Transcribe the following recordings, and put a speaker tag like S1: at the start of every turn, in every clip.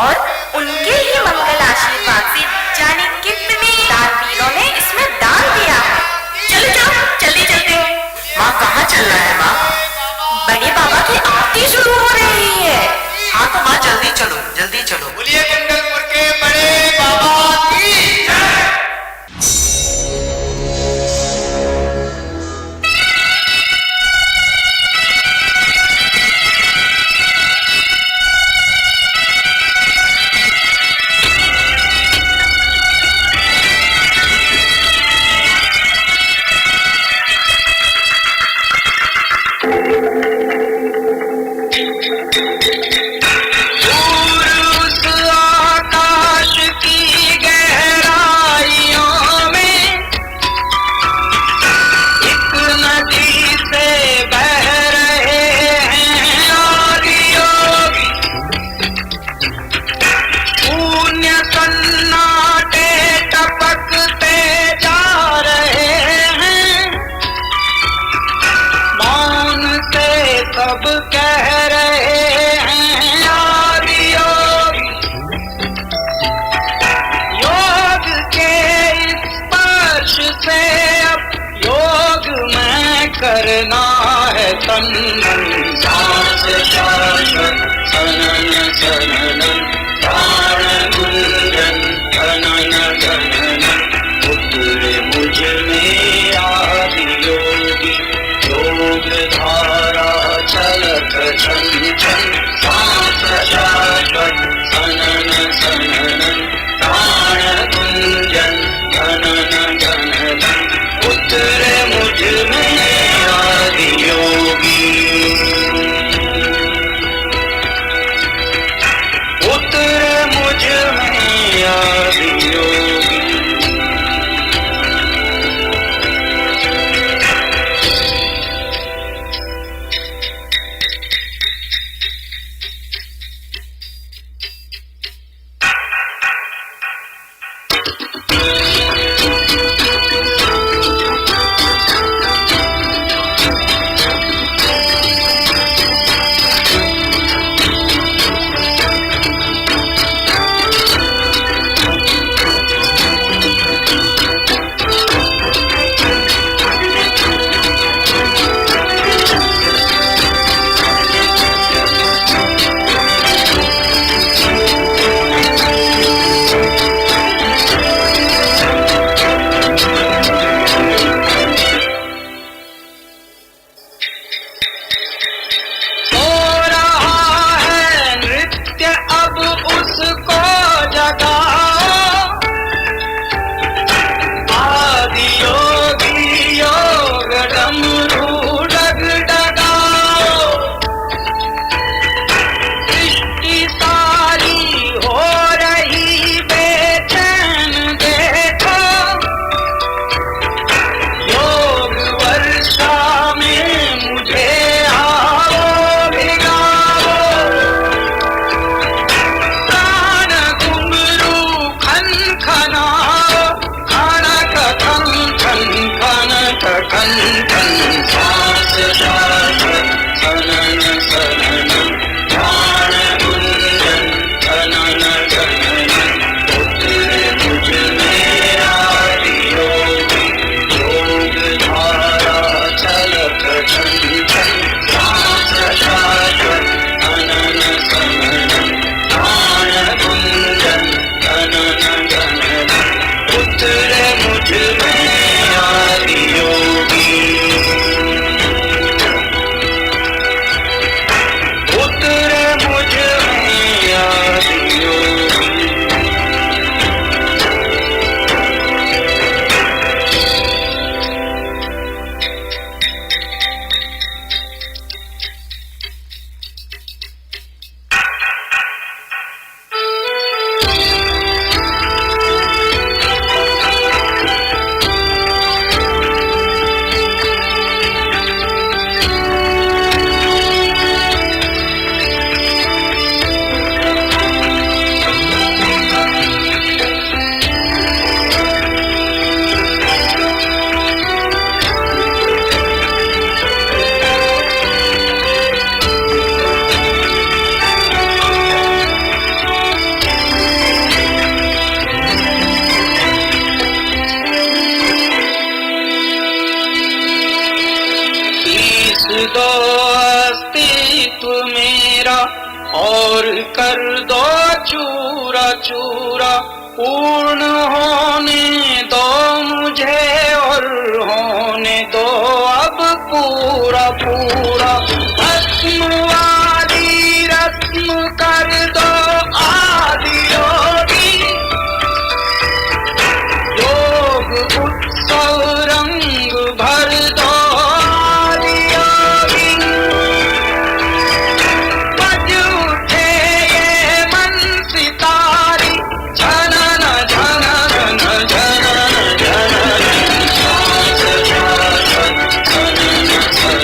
S1: और उनके ही मंगल आशीर्वाद से जाने कितने दानवीरों ने इसमें दान दिया है। चलो चलो जल्दी चलते हैं।
S2: माँ कहाँ चलना है माँ?
S1: बड़े बाबा की आरती शुरू हो रही है।
S2: हाँ तो माँ जल्दी चलो जल्दी चलो।
S3: बोलिए कुंडलपुर के बड़े बाबा की जय।
S4: सब कह रहे हैं आदि योगी, योग के इस स्पर्श से अब योग में करना है तन मन। सांस शाश्वत सनन सनन प्राण गुंजन धनन धनन उतरे मुझ में आदि योगी। योग धारा चलत छन छन सांस शाश्वत सनन सनन प्राण गुंजन धनन धनन उतरे मुझ में आदि योगी। उतरे मुझ में आदि योगी। कर दो चूरा चूरा, पूर्ण होने दो मुझे और होने दो अब पूरा पूरा। भस्म वाली रस्म कर दो आदि योगी, योग उत्सव रंग भर दो आदि योगी। बज उठे ये मन सितारी, झनन झनन झनन झनन, श्वास शाश्वत झनन झनन,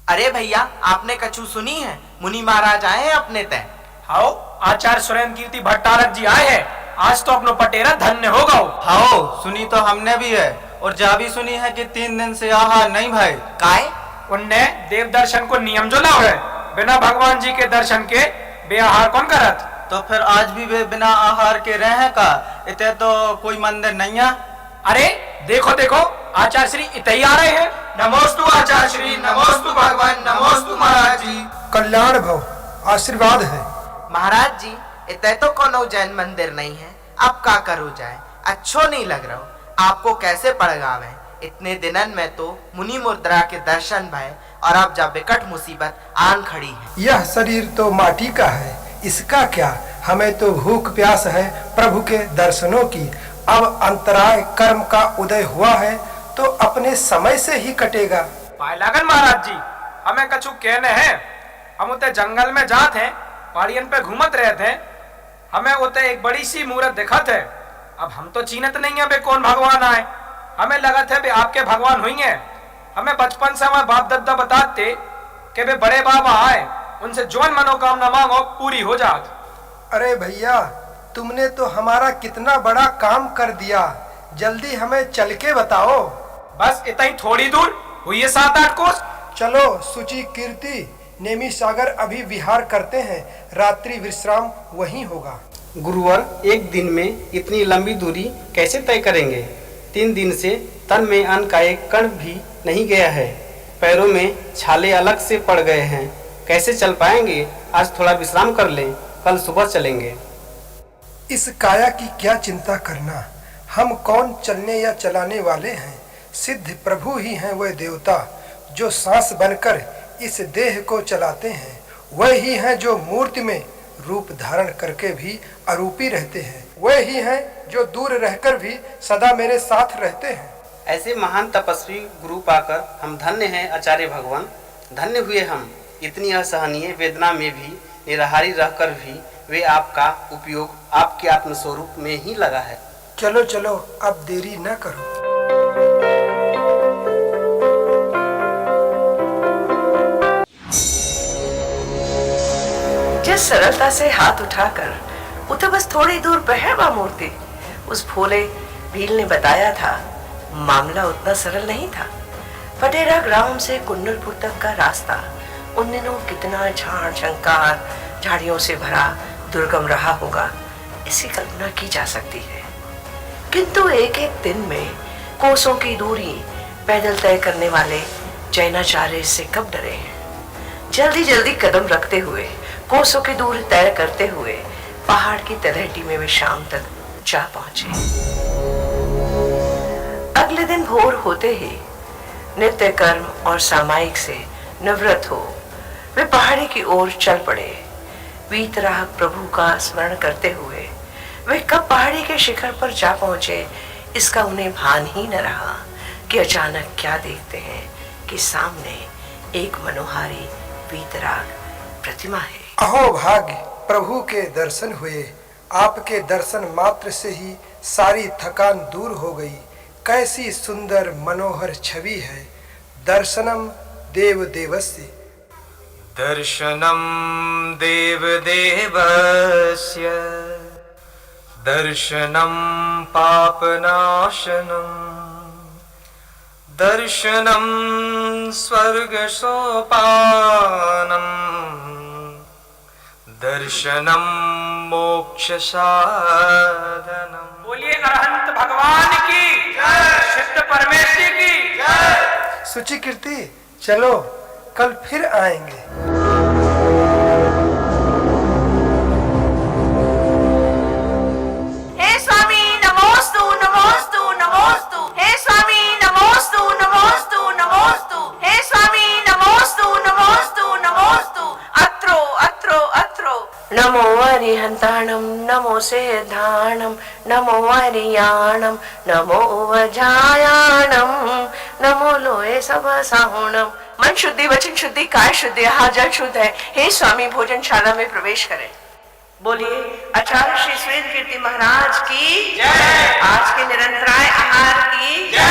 S2: अरे भैया, आपने कछु सुनी है? मुनि महाराज आए हैं अपने तय।
S5: हाओ, आचार्य सुरेंद्र कीर्ति भट्टारक जी आए हैं। आज तो अपनो पटेरा धन्य होगा।
S3: हाँ सुनी तो हमने भी है, और जा भी सुनी है कि 3 दिन से आहार नहीं भाई।
S2: काय?
S5: उनने देव दर्शन को नियम जो लाओ है, बिना भगवान जी के दर्शन के बेआहार कौन करत?
S3: तो फिर आज भी वे बिना आहार के रहे का? इतने तो कोई मंदिर नहीं है।
S5: अरे देखो देखो, आचार्य श्री इतई आ रहे हैं।
S2: नमोस्तु आचार्य श्री, नमोस्तु भगवान, नमोस्तु महाराज जी।
S6: कल्याण भव, आशीर्वाद है।
S2: महाराज जी, इतने तो कोनो जैन मंदिर नहीं है, अब का करो जाए? अच्छो नहीं लग रहा। आपको कैसे पड़गावे? इतने दिनन में तो मुनि मुद्रा के दर्शन भय, और अब जब विकट मुसीबत आन खड़ी है।
S6: यह शरीर तो माटी का है, इसका क्या? हमें तो भूख प्यास है प्रभु के दर्शनों की। अब अंतराय कर्म का उदय हुआ है तो अपने समय से ही कटेगा।
S5: पाए लागन महाराज जी, हमें कछु कहने हैं। हम उते जंगल में जात हैं, पहाड़ियन पे घूमत रहे थे। हमें उते एक बड़ी सी मूर्त दिखत है। अब हम तो चीनत नहीं है बे कौन भगवान आए। हमें लगत है बे आपके भगवान हुई हैं। हमें बचपन से हमारे बाप दादा बताते कि बे बड़े बाबा आए, उनसे जो मनोकामना मांगो पूरी हो जात।
S6: अरे भैया, तुमने तो हमारा कितना बड़ा काम कर दिया। जल्दी हमें चल के बताओ।
S5: बस इतना ही थोड़ी दूर हुई है, 7-8 कोस।
S6: चलो सुचि कीर्ति, नेमी सागर अभी विहार करते हैं। रात्रि विश्राम वहीं होगा।
S7: गुरुवर, एक दिन में इतनी लंबी दूरी कैसे तय करेंगे? 3 दिन से तन में अन्न का एक कण भी नहीं गया है। पैरों में छाले अलग से पड़ गए हैं। कैसे चल पाएंगे? आज थोड़ा विश्राम कर लें, कल सुबह चलेंगे।
S6: इस काया की क्या चिंता करना। हम कौन चलने या चलाने वाले हैं? सिद्ध प्रभु ही हैं वह देवता जो सांस बनकर इस देह को चलाते हैं। वह ही हैं जो मूर्ति में रूप धारण करके भी अरूपी रहते हैं। वह ही हैं जो दूर रहकर भी सदा मेरे साथ रहते हैं।
S7: ऐसे महान तपस्वी गुरु पाकर हम धन्य हैं आचार्य भगवान। धन्य हुए हम। इतनी असहनीय वेदना में भी निराहारी रहकर भी वे आपका उपयोग आपके आत्मस्वरूप में ही लगा है।
S6: चलो चलो, अब देरी न करो।
S8: जिस सरलता से हाथ उठाकर उसे बस थोड़ी दूर पे है वह मूर्ति, उस भोले भील ने बताया था मामला उतना सरल नहीं था। पटेरा ग्राम से कुंडलपुर तक का रास्ता उन दिनों कितना झाड़ झंकार झाड़ियों से भरा दुर्गम रहा होगा, इसकी कल्पना की जा सकती है। किंतु एक एक दिन में कोसों की दूरी पैदल तय करने वाले जैनाचार्य इससे कब डरे हैं। जल्दी जल्दी कदम रखते हुए कोसों की दूरी तय करते हुए पहाड़ की तलहटी में वे शाम तक जा पहुंचे। अगले दिन भोर होते ही नित्य कर्म और सामायिक से निवृत्त हो वे पहाड़ी की ओर चल पड़े। वीतराग प्रभु का स्मरण करते हुए वे कब पहाड़ी के शिखर पर जा पहुंचे इसका उन्हें भान ही न रहा कि अचानक क्या देखते हैं कि सामने एक मनोहारी वीतराग प्रतिमा है।
S6: अहो भाग्य, प्रभु के दर्शन हुए। आपके दर्शन मात्र से ही सारी थकान दूर हो गई। कैसी सुंदर मनोहर छवि है। दर्शनम देव देवस्य।
S9: दर्शनं देवदेवस्य दर्शनं पापनाशनं दर्शनं स्वर्गसोपानं दर्शनं मोक्षसाधनं।
S5: बोलिए अरहंत भगवान की जय, सिद्ध परमेश्वर की जय।
S6: सुचि कीर्ति, चलो कल फिर आएंगे।
S1: हे स्वामी नमोस्तु नमोस्तु नमोस्तु। हे स्वामी नमोस्तु नमोस्तु नमोस्तु। हे स्वामी नमोस्तु नमोस्तु नमोस्तु। अत्रो अत्रो अत्रो।
S8: नमो अरिहंताणम नमो सेधाणम नमो अरियाणम नमो वजायाणम नमो लोए सभासाहुणम। मन शुद्धि, वचन शुद्धि, काय शुद्धि, आहार जल शुद्ध है। हे स्वामी भोजनशाला में प्रवेश करें। बोलिए आचार्य श्री स्वेद कीर्ति महाराज की जय। आज के निरंतराय आहार की जय।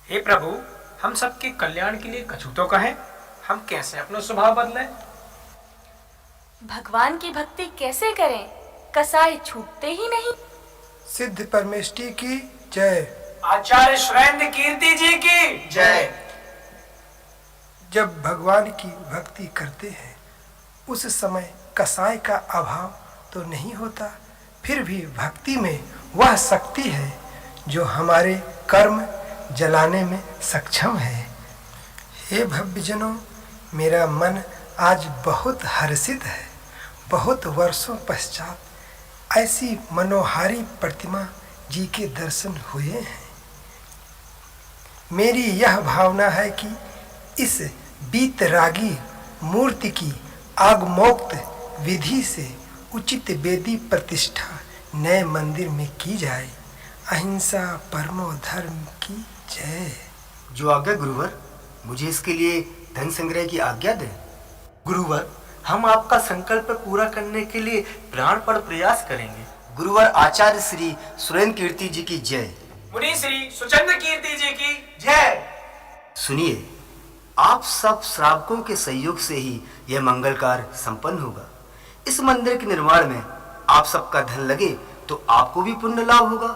S5: हे प्रभु, हम सबके कल्याण के लिए कछु तो कहें। हम कैसे अपना स्वभाव बदलें?
S10: भगवान की भक्ति कैसे करें? कसाई छूटते ही नहीं।
S6: सिद्ध परमेष्टि की जय।
S5: आचार्य सुरेंद्र कीर्ति जी की
S2: जय।
S6: जब भगवान की भक्ति करते हैं उस समय कसाई का अभाव तो नहीं होता, फिर भी भक्ति में वह शक्ति है जो हमारे कर्म जलाने में सक्षम है। हे भव्यजनों, मेरा मन आज बहुत हर्षित है। बहुत वर्षों पश्चात ऐसी मनोहारी प्रतिमा जी के दर्शन हुए हैं। मेरी यह भावना है कि इस बीतरागी मूर्ति की आगमोक्त विधि से उचित वेदी प्रतिष्ठा नए मंदिर में की जाए। अहिंसा परमो धर्म की जय।
S11: जो आज्ञा गुरुवर, मुझे इसके लिए धन संग्रह की आज्ञा दें।
S2: गुरुवर, हम आपका संकल्प पूरा करने के लिए प्राणपण प्रयास करेंगे।
S11: गुरुवर आचार्य श्री सुरेंद्र कीर्ति जी की जय।
S5: मुनि श्री सुचंद्र कीर्ति जी की
S2: जय।
S11: सुनिए, आप सब श्रावकों के सहयोग से ही यह मंगल कार्य संपन्न होगा। इस मंदिर के निर्माण में आप सबका धन लगे तो आपको भी पुण्य लाभ होगा।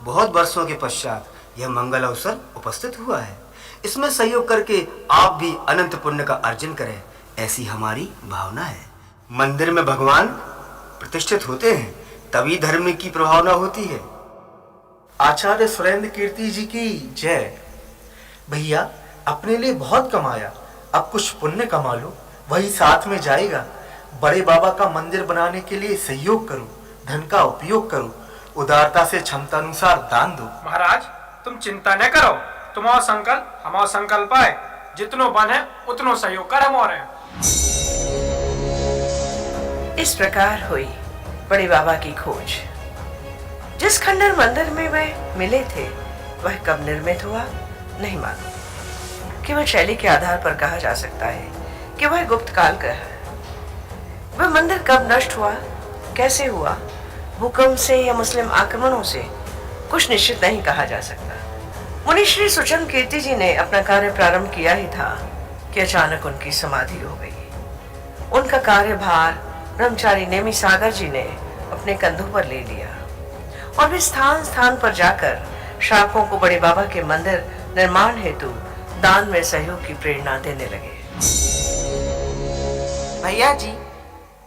S11: बहुत वर्षों के पश्चात यह मंगल अवसर उपस्थित हुआ है। इसमें सहयोग करके आप भी अनंत पुण्य का अर्जन करें, ऐसी हमारी भावना है। मंदिर में भगवान प्रतिष्ठित होते हैं तभी धर्म की प्रभावना होती है।
S2: आचार्य सुरेंद्र कीर्ति जी की जय। भैया, अपने लिए बहुत कमाया, अब कुछ पुण्य कमा लो, वही साथ में जाएगा। बड़े बाबा का मंदिर बनाने के लिए सहयोग करो, धन का उपयोग करो, उदारता से क्षमता अनुसार दान दो।
S5: महाराज, तुम चिंता न करो, तुम्हारा संकल्प हमारा संकल्प है। जितनो बन है उतनो सहयोग कर हम। और
S8: इस प्रकार हुई बड़े बाबा की खोज। जिस खंडर मंदिर में वे मिले थे वह कब निर्मित हुआ नहीं मालूम। केवल शैली के आधार पर कहा जा सकता है कि वह गुप्त काल का है। वह मंदिर कब नष्ट हुआ, कैसे हुआ, भूकंप से या मुस्लिम आक्रमणों से, कुछ निश्चित नहीं कहा जा सकता। मुनि श्री सुचन कीर्ति जी ने अपना कार्य प्रारंभ किया ही था कि अचानक उनकी समाधि हो गई। उनका कार्यभार ब्रह्मचारी नेमी सागर जी ने अपने कंधों पर ले लिया और वे स्थान स्थान पर जाकर श्रावकों को बड़े बाबा के मंदिर निर्माण हेतु दान में सहयोग की प्रेरणा देने लगे।
S2: भैया जी,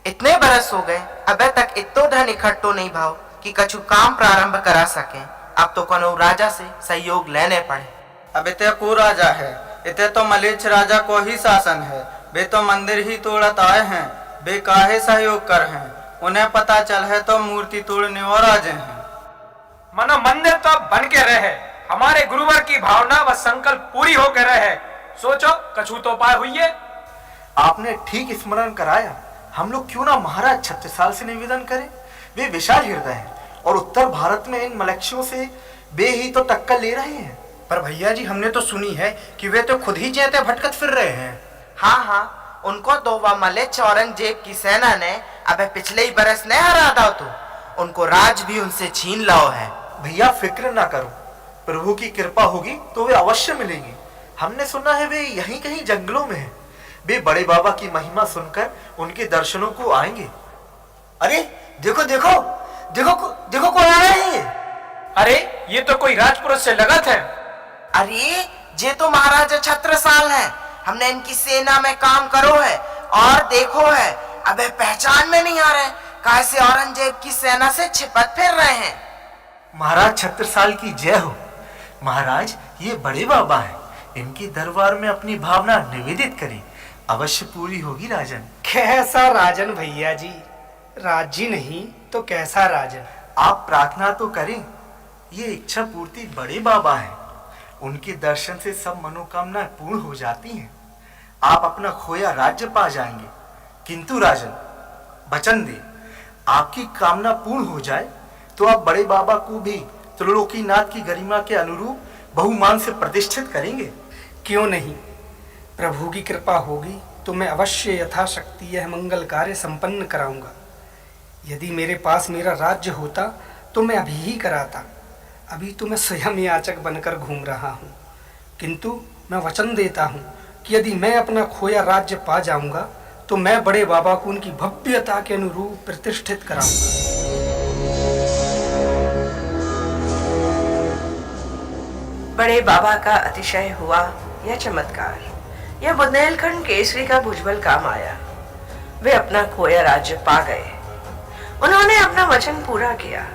S2: इतने बरस हो गए, अबे तक इतो धन इकट्ठो नहीं भाव कि कछु काम प्रारंभ करा सके। अब तो कोनो राजा से सहयोग लेने पड़े।
S3: अब इते को राजा है, इते तो मलेच्छ राजा को ही शासन है। वे तो मंदिर ही तोड़त आए हैं, वे काहे सहयोग कर हैं। उन्हें पता चल है तो मूर्ति तोड़ने और आजे हैं।
S5: मनो मंदिर तो अब बन के रहे, हमारे गुरुवर की भावना व संकल्प पूरी हो के रहे। सोचो कछु तो उपाय हुई है।
S12: आपने ठीक स्मरण कराया। हम लोग क्यों ना महाराज छत्रसाल से निवेदन करें। वे विशाल हृदय हैं और उत्तर भारत में इन मलेच्छियों से वे ही तो टक्कर ले रहे हैं।
S6: पर भैया जी, हमने तो सुनी है कि वे तो खुद ही जेते भटकत फिर रहे हैं।
S2: हाँ हाँ, उनको तो वह मलेच्छ औरंगजेब की सेना ने अबे पिछले ही बरस न हरा था, तो उनको राज भी उनसे छीन लाओ है।
S12: भैया फिक्र ना करो, प्रभु की कृपा होगी तो वे अवश्य मिलेंगे। हमने सुना है वे यहीं कहीं जंगलों में हैं। वे बड़े बाबा की महिमा सुनकर उनके दर्शनों को आएंगे।
S11: अरे देखो देखो देखो देखो कौन आ रहे हैं।
S5: अरे ये तो कोई राजपुरुष से लगत है।
S2: अरे ये तो महाराजा छत्रसाल हैं। हमने इनकी सेना में काम करो है और देखो है, अबे पहचान में नहीं आ रहे, कैसे औरंगजेब की सेना से छिपट फिर रहे हैं।
S12: महाराज छत्रसाल की जय हो। महाराज, ये बड़े बाबा हैं, इनके दरबार में अपनी भावना निवेदित करें, अवश्य पूरी होगी राजन।
S6: कैसा राजन भैया जी, राजी नहीं तो कैसा राजन।
S12: आप प्रार्थना तो करें, ये इच्छा पूर्ति बड़े बाबा हैं, उनके दर्शन से सब मनोकामना पूर्ण हो जाती हैं। आप अपना खोया राज्य पा जाएंगे। किंतु राजन, वचन दे, आपकी कामना पूर्ण हो जाए तो आप बड़े बाबा को भी त्रिलोकीनाथ की गरिमा के अनुरूप बहुमान से प्रतिष्ठित करेंगे।
S6: क्यों नहीं, प्रभु की कृपा होगी तो मैं अवश्य यथाशक्ति यह मंगल कार्य संपन्न कराऊंगा। यदि मेरे पास मेरा राज्य होता तो मैं अभी ही कराता। अभी तो मैं स्वयं याचक बनकर घूम रहा हूँ, किंतु मैं वचन देता हूँ कि यदि मैं अपना खोया राज्य पा जाऊंगा तो मैं बड़े बाबा को उनकी भव्यता के अनुरूप प्रतिष्ठित कराऊंगा।
S8: बड़े बाबा का अतिशय हुआ यह चमत्कार, यह बुंदेलखंड केसरी का भुजबल काम आया। वे अपना खोया राज्य पा गए। उन्होंने अपना वचन पूरा किया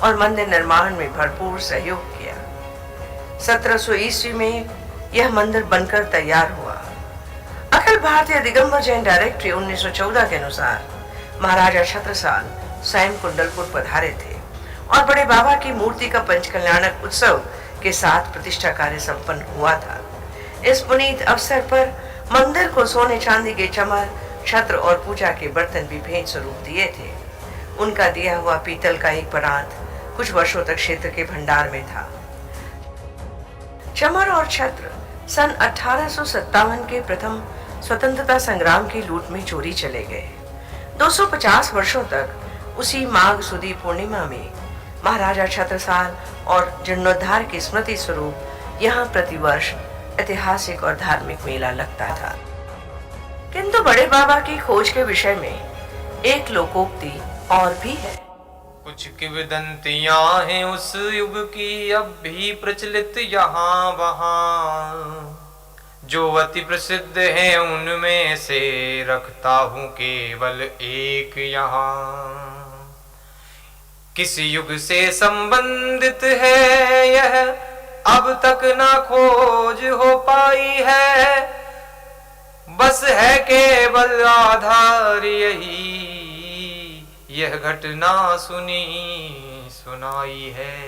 S8: और मंदिर निर्माण में भरपूर सहयोग किया। 1700 ईस्वी में यह मंदिर बनकर तैयार हुआ। अखिल भारतीय दिगंबर जैन डायरेक्टरी 1914 के अनुसार महाराजा छत्रसाल स्वयं कुंडलपुर पधारे थे और बड़े बाबा की मूर्ति का पंचकल्याणक उत्सव के साथ प्रतिष्ठा कार्य संपन्न हुआ था। इस पुनीत अवसर पर मंदिर को सोने चांदी के चमर, छत्र और पूजा के बर्तन भी भेंट स्वरूप दिए थे। उनका दिया हुआ पीतल का एक परात कुछ वर्षों तक क्षेत्र के भंडार में था। चमर और छत्र सन 1857 के प्रथम स्वतंत्रता संग्राम की लूट में चोरी चले गए। 250 वर्षों तक उसी माघ सुदी पूर्णिमा में महाराजा छत्रसाल और जीर्णोद्धार की स्मृति स्वरूप यहाँ प्रतिवर्ष ऐतिहासिक और धार्मिक मेला लगता था। किंतु बड़े बाबा की खोज के विषय में एक लोकोक्ति और भी है।
S9: कुछ किंवदंतियां हैं उस युग की अब भी प्रचलित यहाँ वहाँ, जो अति प्रसिद्ध हैं उनमें से रखता हूँ केवल एक यहाँ। किसी युग से संबंधित है यह, अब तक ना खोज हो पाई है, बस है केवल आधार यही, यह घटना सुनी सुनाई है।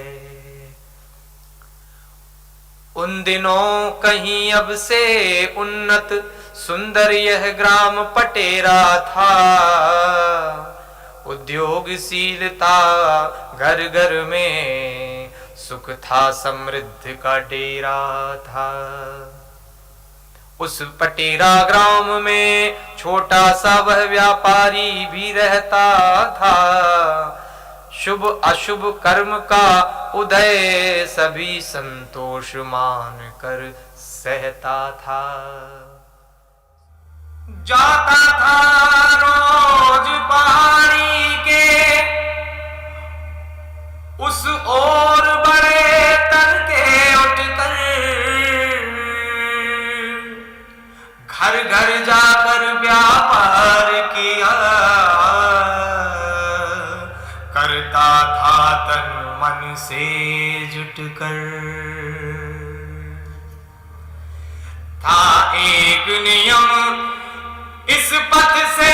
S9: उन दिनों कहीं अब से उन्नत सुंदर यह ग्राम पटेरा था, उद्योगशीलता घर घर में सुख था समृद्धि का डेरा था। उस पटेरा ग्राम में छोटा सा वह व्यापारी भी रहता था। शुभ अशुभ कर्म का उदय सभी संतोष मान कर सहता था।
S5: जाता था रोज पहाड़ी के उस ओर बड़े तड़के उठकर, घर घर जाकर व्यापार किया करता था तन मन से जुटकर। था एक नियम इस पथ से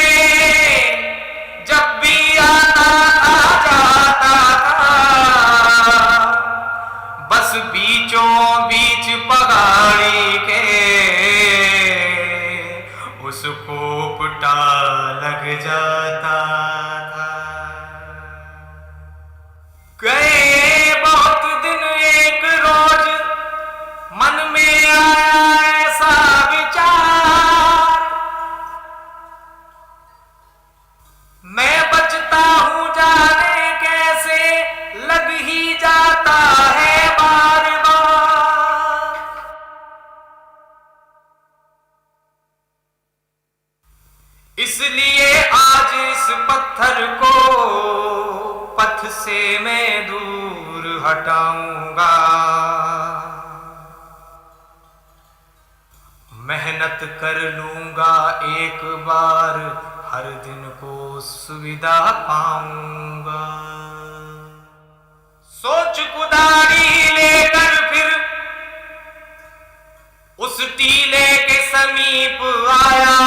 S5: जब भी आता था जाता था, बस बीचों बीच पहाड़ी के उसको पुटा लग जाता था। गए बहुत दिन एक रोज मन में आया ऐसा विचार, मैं बचता हूं जाने कैसे लग ही जाता है बार बार। इसलिए आज इस पत्थर को पथ से मैं दूर हटाऊंगा। मेहनत कर लूंगा एक बार, हर दिन को सुविधा पाऊंगा। सोच कुदारी लेकर फिर उस टीले के समीप आया।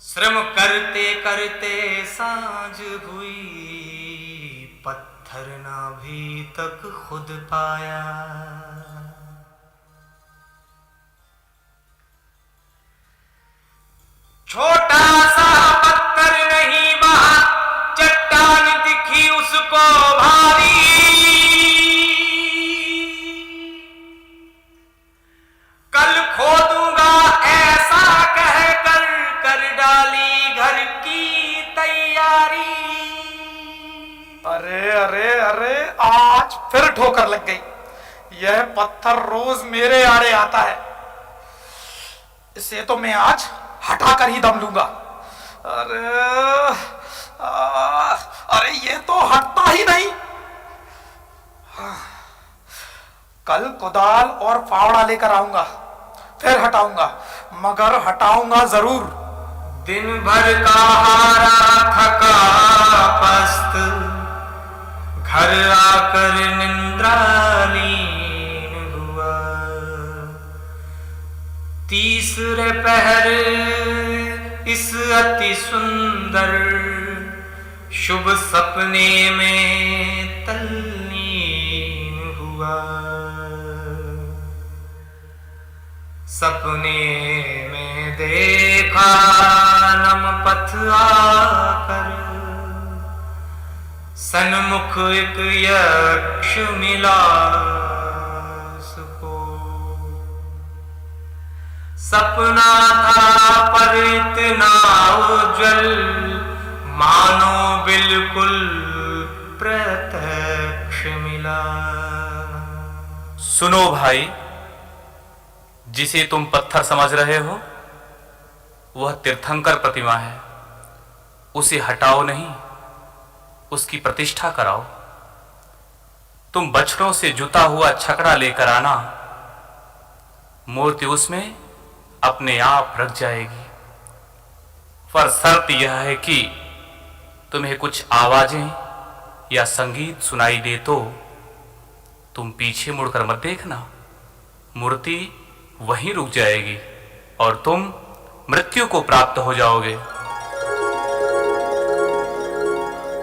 S5: श्रम करते करते सांझ हुई, पत्थर नाभि तक खुद पाया। छोटा सा पत्थर नहीं वहां चट्टान दिखी उसको भारी। कल खोदूंगा ऐसा कहकर कर डाली घर की तैयारी।
S13: अरे अरे अरे, आज फिर ठोकर लग गई। यह पत्थर रोज मेरे आड़े आता है, इसे तो मैं आज हटाकर ही दम लूंगा। अरे ये तो हटता ही नहीं। कल कुदाल और फावड़ा लेकर आऊंगा, फिर हटाऊंगा, मगर हटाऊंगा जरूर।
S5: दिन भर का हारा थका पस्त, घर आकर निंद्रालीन हुआ। तीसरे पहर इस अति सुंदर शुभ सपने में तल्लीन हुआ। सपने में देखा नम पथ आकर, सन्मुख एक यक्ष मिला उसको। सपना था पर इतना उज्जवल, मानो बिल्कुल प्रत्यक्ष मिला।
S14: सुनो भाई, जिसे तुम पत्थर समझ रहे हो वह तीर्थंकर प्रतिमा है। उसे हटाओ नहीं, उसकी प्रतिष्ठा कराओ। तुम बछड़ों से जुता हुआ छकड़ा लेकर आना, मूर्ति उसमें अपने आप रख जाएगी। पर शर्त यह है कि तुम्हें कुछ आवाजें या संगीत सुनाई दे तो तुम पीछे मुड़कर मत देखना, मूर्ति वहीं रुक जाएगी और तुम मृत्यु को प्राप्त हो जाओगे।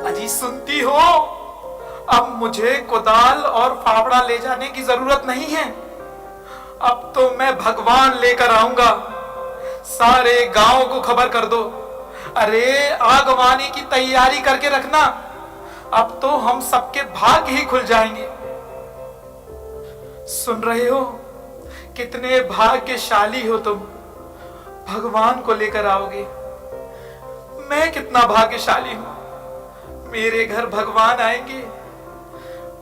S13: अजी सुनती हो, अब मुझे कुदाल और फावड़ा ले जाने की जरूरत नहीं है। अब तो मैं भगवान लेकर आऊंगा। सारे गांव को खबर कर दो अरे आगवानी की तैयारी करके रखना, अब तो हम सबके भाग ही खुल जाएंगे। सुन रहे हो, कितने भाग्यशाली हो तुम, भगवान को लेकर आओगे। मैं कितना भाग्यशाली हूं, मेरे घर भगवान आएंगे।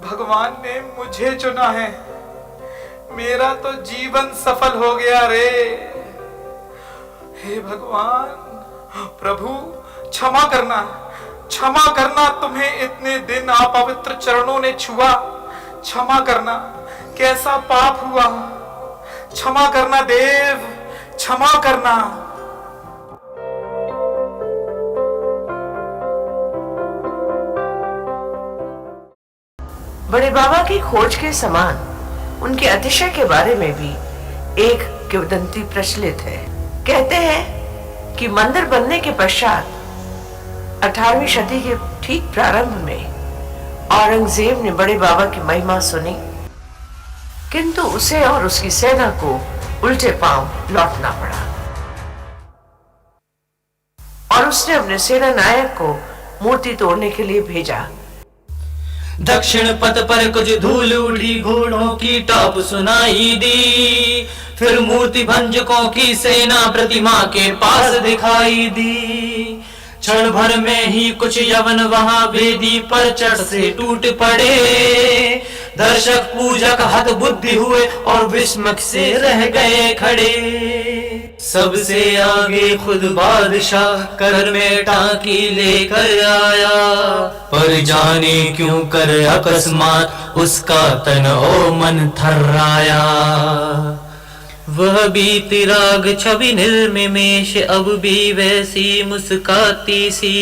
S13: भगवान ने मुझे चुना है, मेरा तो जीवन सफल हो गया रे। हे भगवान, प्रभु क्षमा करना, क्षमा करना, तुम्हें इतने दिन अपवित्र चरणों ने छुआ, क्षमा करना, कैसा पाप हुआ, क्षमा करना देव, क्षमा करना।
S8: बड़े बाबा की खोज के समान उनके अतिशय के बारे में भी एक किंवदंती प्रचलित है। कहते हैं कि मंदिर बनने के पश्चात 18वीं सदी के ठीक प्रारंभ में औरंगजेब ने बड़े बाबा की महिमा सुनी, किंतु उसे और उसकी सेना को उल्टे पांव लौटना पड़ा और उसने अपने सेना नायक को मूर्ति तोड़ने के लिए भेजा।
S15: दक्षिण पथ पर कुछ धूल उड़ी, घोड़ों की टॉप सुनाई दी, फिर मूर्ति भंजकों की सेना प्रतिमा के पास दिखाई दी। क्षण भर में ही कुछ यवन वहां वेदी पर चढ़ से टूट पड़े। दर्शक पूजक हत बुद्धि हुए और विस्मक से रह गए खड़े। सबसे आगे खुद बादशाह कर में टांकी लेकर आया, पर जाने क्यों कर अकस्मात उसका तन ओ मन थर्राया। वह भी तिराग छवि निर्मिमेश अब भी वैसी मुस्काती सी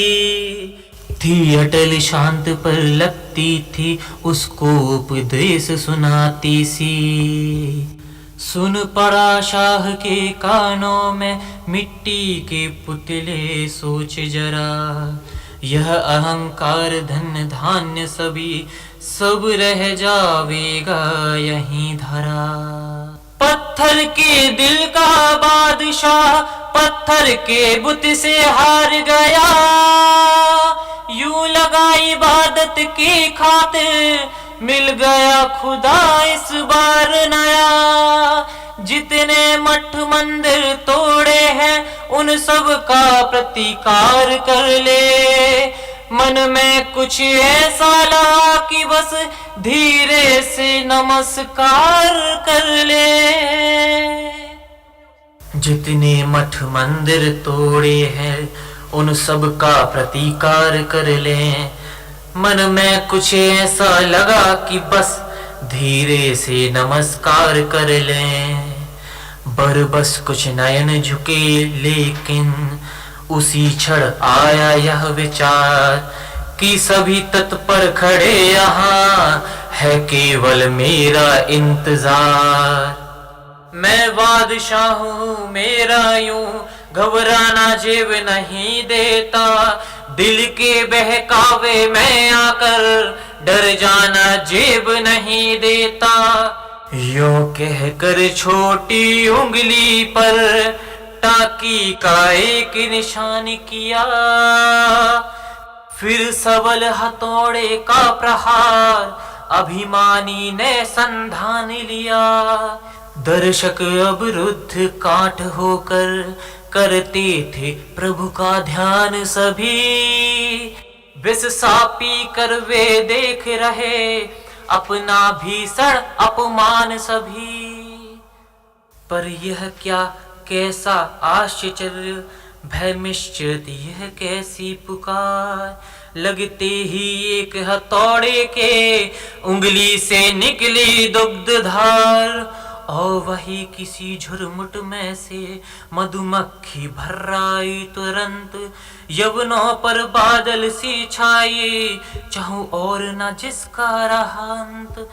S15: थी, अटल शांत पर लगती थी उसको उपदेश सुनाती सी। सुन पड़ा शाह के कानों में मिट्टी के पुतले, सोच जरा यह अहंकार धन धान्य सभी सब रह जावेगा यहीं धरा। पत्थर के दिल का बादशाह पत्थर के बुत से हार गया, यूं लगा इबादत की खातिर मिल गया खुदा इस बार नया। जितने मठ मंदिर तोड़े हैं उन सब का प्रतिकार कर ले, मन में कुछ ऐसा लगा कि बस धीरे से नमस्कार कर ले। जितने मठ मंदिर तोड़े हैं उन सब का प्रतिकार कर ले, मन में कुछ ऐसा लगा कि बस धीरे से नमस्कार कर लें। बस कुछ नयन झुके लेकिन उसी क्षण आया यह विचार कि सभी तत्पर खड़े यहाँ है केवल मेरा इंतजार। मैं बादशाह हूँ मेरा यूं घबराना जेब नहीं देता, दिल के बहकावे में आकर डर जाना जेब नहीं देता। यूं कहकर छोटी उंगली पर टाकी का एक निशान किया, फिर सबल हथौड़े का प्रहार अभिमानी ने संधान लिया। दर्शक अब रुद्ध काठ होकर करते थे प्रभु का ध्यान सभी, विष सापी कर वे देख रहे अपना भीषण अपमान सभी। पर यह क्या कैसा आश्चर्य भयमिश्रित यह कैसी पुकार, लगते ही एक हथौड़े के उंगली से निकली दुग्धधार, और वही किसी झुरमुट में से मधुमक्खी भर्राई तुरंत, यवनों पर बादल सी छाई चाहूं और न जिसका रहा अंत।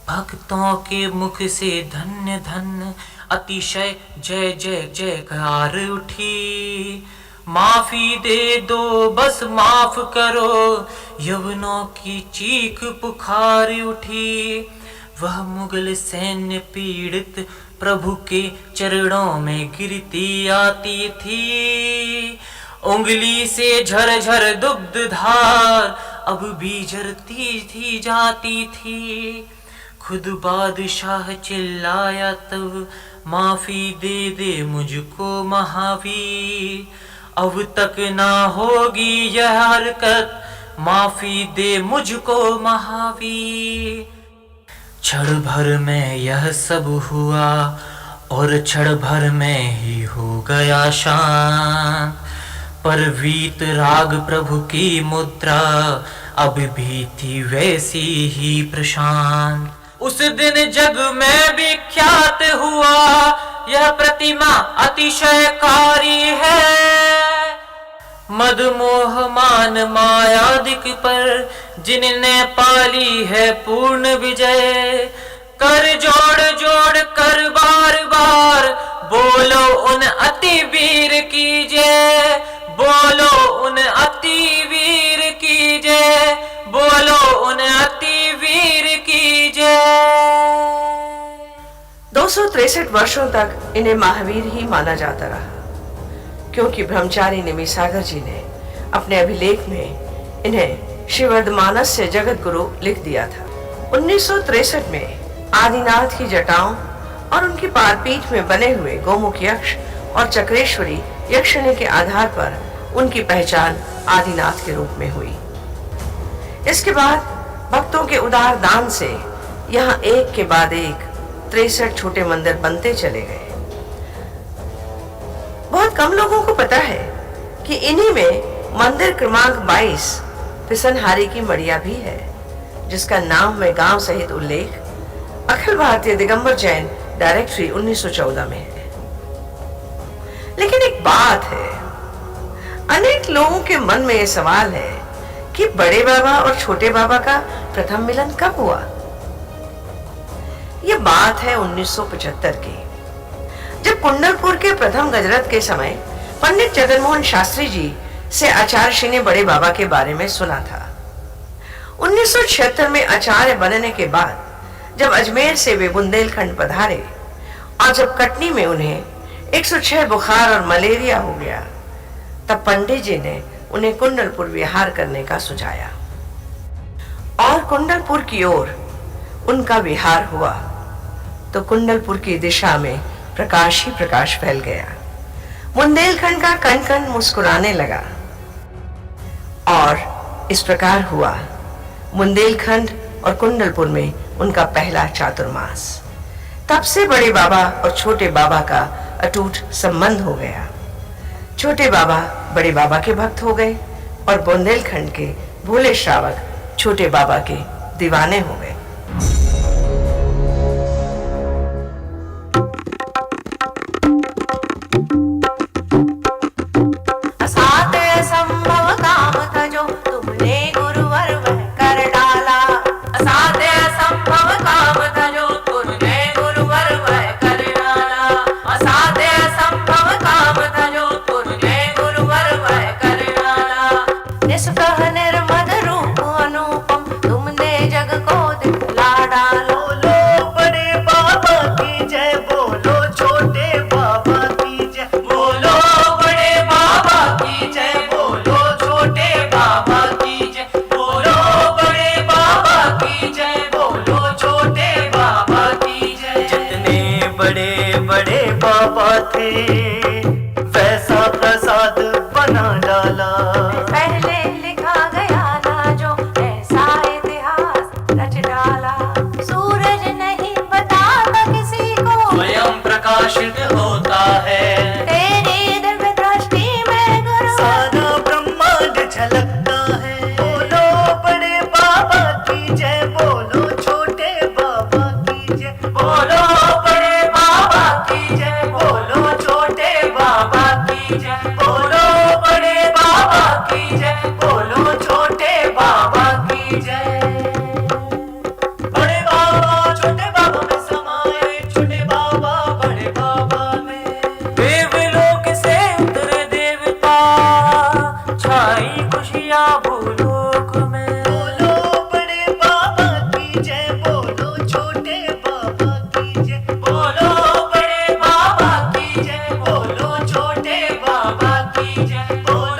S15: भक्तों के मुख से धन्य धन्य अतिशय जय जय जयकार उठी। माफी दे दो बस माफ करो यवनों की चीख पुकार उठी। वह मुगल सैन्य पीड़ित प्रभु के चरणों में गिरती आती थी, उंगली से झरझर दुग्ध धार अब भी झरती थी जाती थी। खुद बादशाह चिल्लाया तब, माफी दे दे मुझको महावीर, अब तक ना होगी यह हरकत, माफी दे मुझको महावीर। क्षण भर में यह सब हुआ और क्षण भर में ही हो गया शांत, पर वीत राग प्रभु की मुद्रा अब भी थी वैसी ही प्रशांत। उस दिन जग में विख्यात हुआ यह प्रतिमा अतिशयकारी है, मदमोह मान मायादिक पर जिनने पाली है पूर्ण विजय। कर जोड़ जोड़ कर बार बार बोलो उन अति वीर की जय, बोलो उन अति वीर की जय, बोलो उन अति वीर की जय।
S8: 263 वर्षों तक इन्हें महावीर ही माना जाता रहा, क्योंकि ब्रह्मचारी निमिसागर जी ने अपने अभिलेख में इन्हें श्रीवर्धमानस से जगत गुरु लिख दिया था। 1963 में आदिनाथ की जटाओं और उनकी पादपीठ में बने हुए गोमुख यक्ष और चक्रेश्वरी यक्षिणी के आधार पर उनकी पहचान आदिनाथ के रूप में हुई। इसके बाद भक्तों के उदार दान से यहाँ एक के बाद एक 63 छोटे मंदिर बनते चले गए। बहुत कम लोगों को पता है कि इन्हीं में मंदिर क्रमांक 22 पिसनहारी की मड़िया भी है, जिसका नाम में गांव सहित उल्लेख अखिल भारतीय दिगंबर जैन डायरेक्टरी 1914 में है। लेकिन एक बात है, अनेक लोगों के मन में यह सवाल है कि बड़े बाबा और छोटे बाबा का प्रथम मिलन कब हुआ। यह बात है 1975 की, जब कुंडलपुर के प्रथम गजरत के समय पंडित जगनमोहन शास्त्री जी से आचार्य श्री ने बड़े बाबा के बारे में सुना था। 1976 में आचार्य बनने के बाद जब अजमेर से वे बुंदेलखंड पधारे और जब कटनी में उन्हें 106 बुखार और मलेरिया हो गया, तब पंडित जी ने उन्हें कुंडलपुर विहार करने का सुझाया और कुंडलपुर की ओर उनका विहार हुआ तो कुंडलपुर की दिशा में प्रकाश ही प्रकाश फैल गया। बुंदेलखंड का कण कण मुस्कुराने लगा और इस प्रकार हुआ बुंदेलखंड और कुंडलपुर में उनका पहला चातुर्मास। तब से बड़े बाबा और छोटे बाबा का अटूट संबंध हो गया। छोटे बाबा बड़े बाबा के भक्त हो गए और बुंदेलखंड के भोले श्रावक छोटे बाबा के दीवाने हो गए।
S1: असाध्य असंभव काम था जो तुमने गुरुवर वह कर डाला, असाध्य असंभव काम था जो तुमने गुरुवर वह कर डाला, असाध्य असंभव काम था जो तुमने गुरुवर वह कर डाला। निष्प्रह निर्मद रूप अनुपम तुमने जग को दिखला डालो।
S4: बोलो बड़े बाबा की जय, बोलो छोटे बाबा की जय, बोलो बड़े बाबा की जय, बोलो छोटे बाबा की जय, बोलो बड़े बाबा की जय, बोलो छोटे बाबा की जय। जितने बड़े बड़े बाबा थे वैसा प्रसाद बना डाला।
S1: पहले लिखा गया ना जो ऐसा इतिहास रच डाला। सूरज नहीं बताता किसी को
S15: स्वयं प्रकाशित होता है।
S1: तेरी दिव्य दृष्टि में गुरु
S4: सारा ब्रह्मांड झलकता है। बोलो बड़े बाबा की जय, बोलो छोटे बाबा की जय, बोलो बड़े बाबा की जय, बोलो छोटे बाबा की जय, बोलो बड़े बाबा की जय, बोलो छोटे बाबा की जय। बड़े बाबा छोटे बाबा में समाए, छोटे बाबा बड़े बाबा में।
S15: देवलोक से उतरे देवता, छाई खुशियां भूलोक में।
S4: बोलो बड़े बाबा की जय, बोलो छोटे बाबा की जय, बोलो बड़े बाबा की जय, बोलो छोटे बाबा की जय, बोलो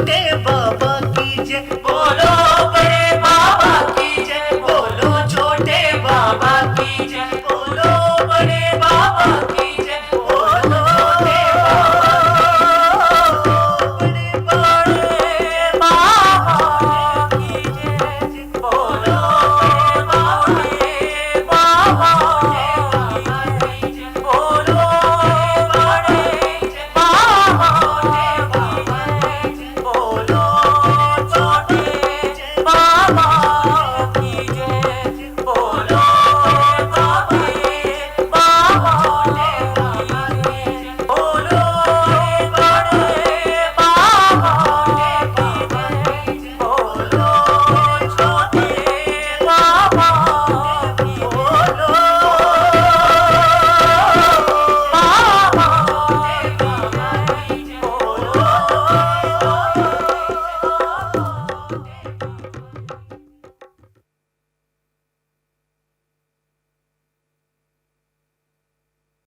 S4: छोटे